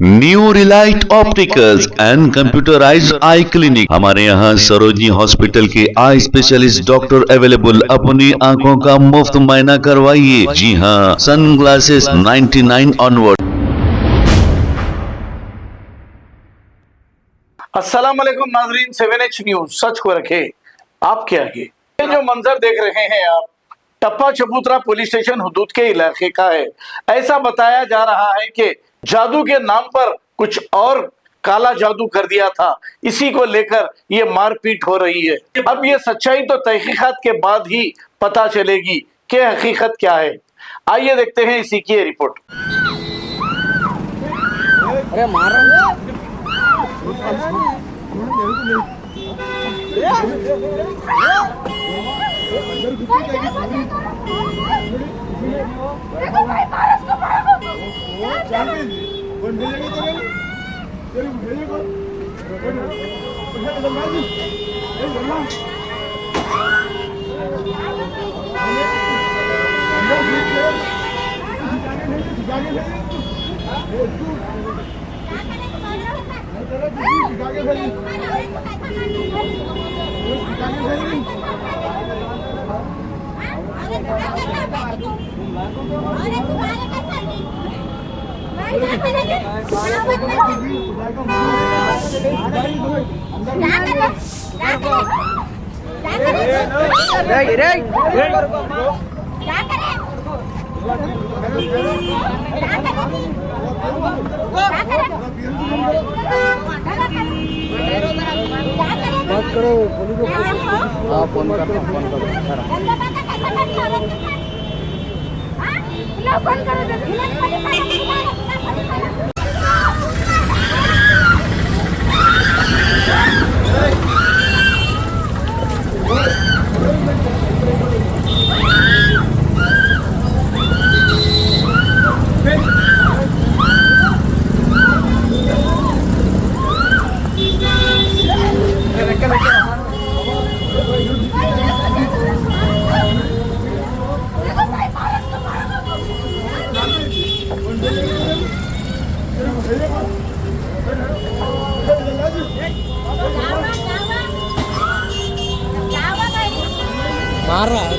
New Relight opticals and computerised I clinic. हमारे यहाँ Sarojini hospital के आई स्पेशलिस्ट डॉक्टर अवेलेबल। अपनी आंखों का मुफ्त मुआयना करवाइए। जी हाँ, सन ग्लासेस 99 ऑनवर्ड। अस्सलाम वालेकुम नाजरीन, 7H न्यूज सच को रखे आपके आगे। ये जो मंजर देख रहे हैं आप, टप्पा चबूतरा पुलिस स्टेशन हुदूद के इलाके का है। ऐसा बताया जा रहा है कि जादू के नाम पर कुछ और काला जादू कर दिया था। इसी को लेकर ये मारपीट हो रही है। अब ये सच्चाई तो तहकीकात के बाद ही पता चलेगी कि हकीकत क्या है। आइए देखते हैं इसी की रिपोर्ट। अरे मारो बात करो, फोन करो। मार रहा है।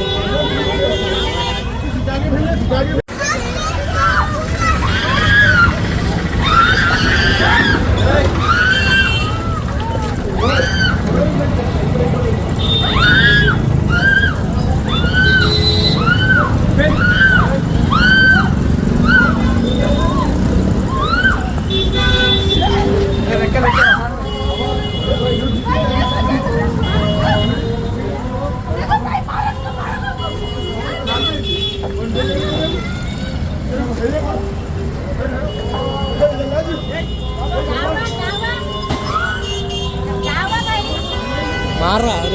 मार रहा है।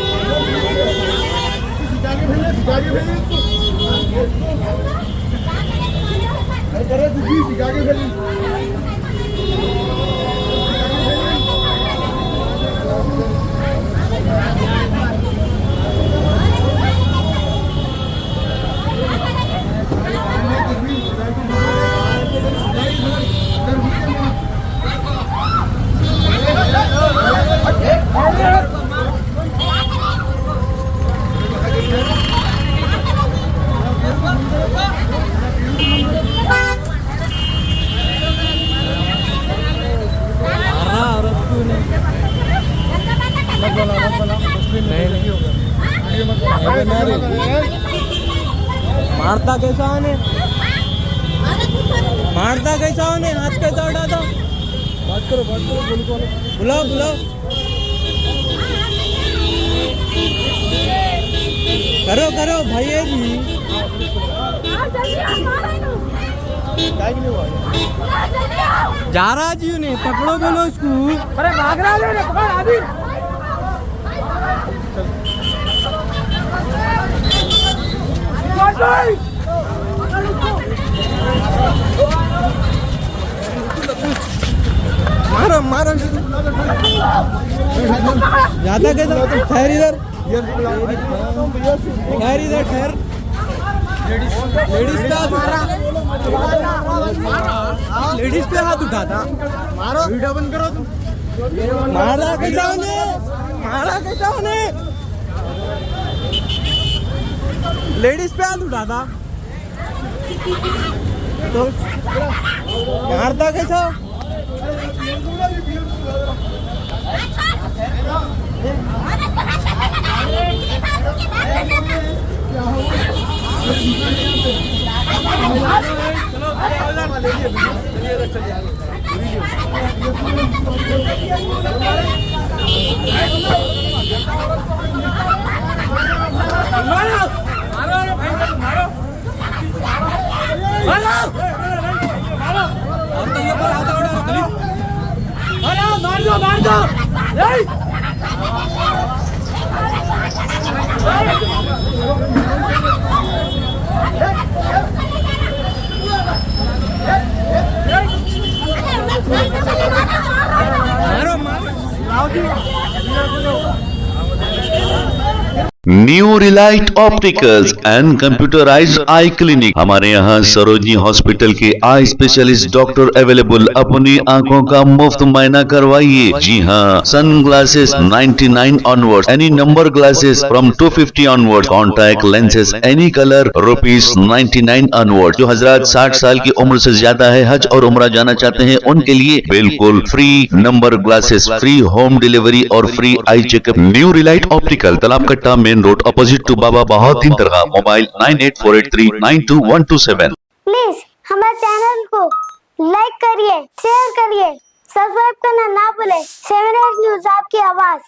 मारता कैसा ने, मारता कैसा ने, हाथ कैसा उठाता। बात करो, बुलाओ करो भाई है जी। जा रहा जी उन्हें पकड़ो, बोलो उसको। अरे भाग रहा है, पकड़ अभी। मारो ज्यादा कैसा। ठहर इधर, ठहर लेडीज का मारा। लेडीज पे हाथ उठाता मारो वीडियो बंद करो तुम मारा कैसा उन्हें लेडीज पे हाथ उठाता तो मारता कैसा मार दो new Relight opticals and computerised I clinic. हमारे यहाँ सरोजनी हॉस्पिटल के आई स्पेशलिस्ट डॉक्टर अवेलेबल। अपनी आंखों का मुफ्त मुआयना करवाइए। जी हाँ, sun glasses 99 onward, any number glasses from 250 onward, contact lenses any colour ₹99 onward. जो हजरात 60 साल की उम्र से ज्यादा है, हज और उम्रा जाना चाहते हैं, उनके लिए बिल्कुल free number glasses, free home delivery और free eye checkup. New relight optical, Talab Katta, main road, opposite to Baba Bahauddin Dargah. Mobile 9848392127। Please हमारे चैनल को लाइक करिए, शेयर करिए, सब्सक्राइब करना ना भूले। 7 न्यूज़ आपकी आवाज।